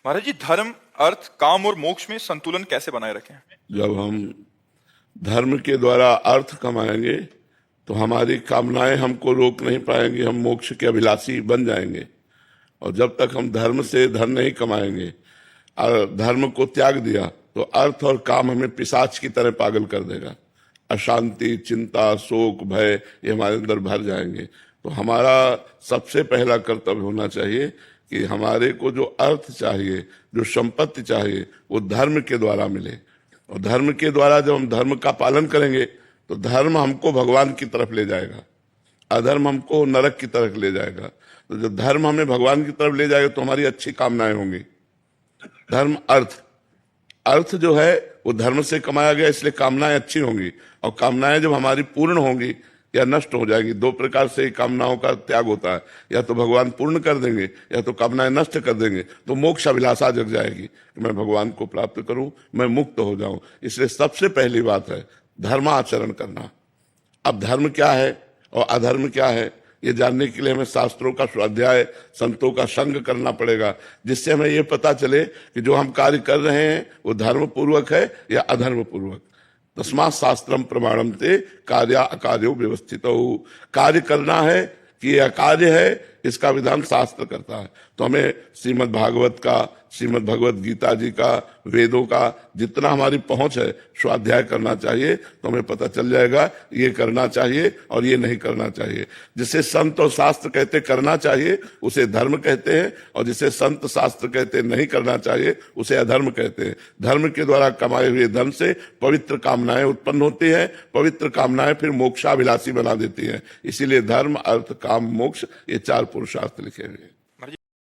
महाराज जी, धर्म, अर्थ, काम और मोक्ष में संतुलन कैसे बनाए रखें? जब हम धर्म के द्वारा अर्थ कमाएंगे तो हमारी कामनाएं हमको रोक नहीं पाएंगी, हम मोक्ष के अभिलाषी बन जाएंगे। और जब तक हम धर्म से धन नहीं कमाएंगे और धर्म को त्याग दिया तो अर्थ और काम हमें पिशाच की तरह पागल कर देगा। अशांति, चिंता, शोक, भय ये हमारे अंदर भर जाएंगे। तो हमारा सबसे पहला कर्तव्य होना चाहिए कि हमारे को जो अर्थ चाहिए, जो संपत्ति चाहिए, वो धर्म के द्वारा मिले। और धर्म के द्वारा जब हम धर्म का पालन करेंगे तो धर्म हमको भगवान की तरफ ले जाएगा, अधर्म हमको नरक की तरफ ले जाएगा। तो जब धर्म हमें भगवान की तरफ ले जाएगा तो हमारी अच्छी कामनाएं होंगी। धर्म, अर्थ जो है वो धर्म से कमाया गया, इसलिए कामनाएं अच्छी होंगी। और कामनाएं जब हमारी पूर्ण होंगी या नष्ट हो जाएगी, दो प्रकार से कामनाओं का त्याग होता है, या तो भगवान पूर्ण कर देंगे या तो कामनाएं नष्ट कर देंगे। तो मोक्ष अभिलाषा जग जाएगी कि मैं भगवान को प्राप्त करूं, मैं मुक्त हो जाऊं। इसलिए सबसे पहली बात है धर्माचरण करना। अब धर्म क्या है और अधर्म क्या है ये जानने के लिए हमें शास्त्रों का स्वाध्याय, संतों का संग करना पड़ेगा, जिससे हमें ये पता चले कि जो हम कार्य कर रहे हैं वो धर्म पूर्वक है या अधर्म पूर्वक। तस्मात् शास्त्रम प्रमाणम ते कार्य अकार्यो व्यवस्थित हो। कार्य करना है कि ये अकार्य है, इसका विधान शास्त्र करता है। तो हमें श्रीमद् भागवत का, श्रीमद् भगवत गीता जी का, वेदों का जितना हमारी पहुंच है स्वाध्याय करना चाहिए। तो हमें पता चल जाएगा ये करना चाहिए और ये नहीं करना चाहिए। जिसे संत और शास्त्र कहते करना चाहिए उसे धर्म कहते हैं, और जिसे संत शास्त्र कहते नहीं करना चाहिए उसे अधर्म कहते हैं। धर्म के द्वारा कमाए हुए धन से पवित्र कामनाएं उत्पन्न होती हैं, पवित्र कामनाएं फिर मोक्षाभिलाषी बना देती हैं। इसीलिए धर्म, अर्थ, काम, मोक्ष ये चार पुरुषार्थ लिखे हुए हैं।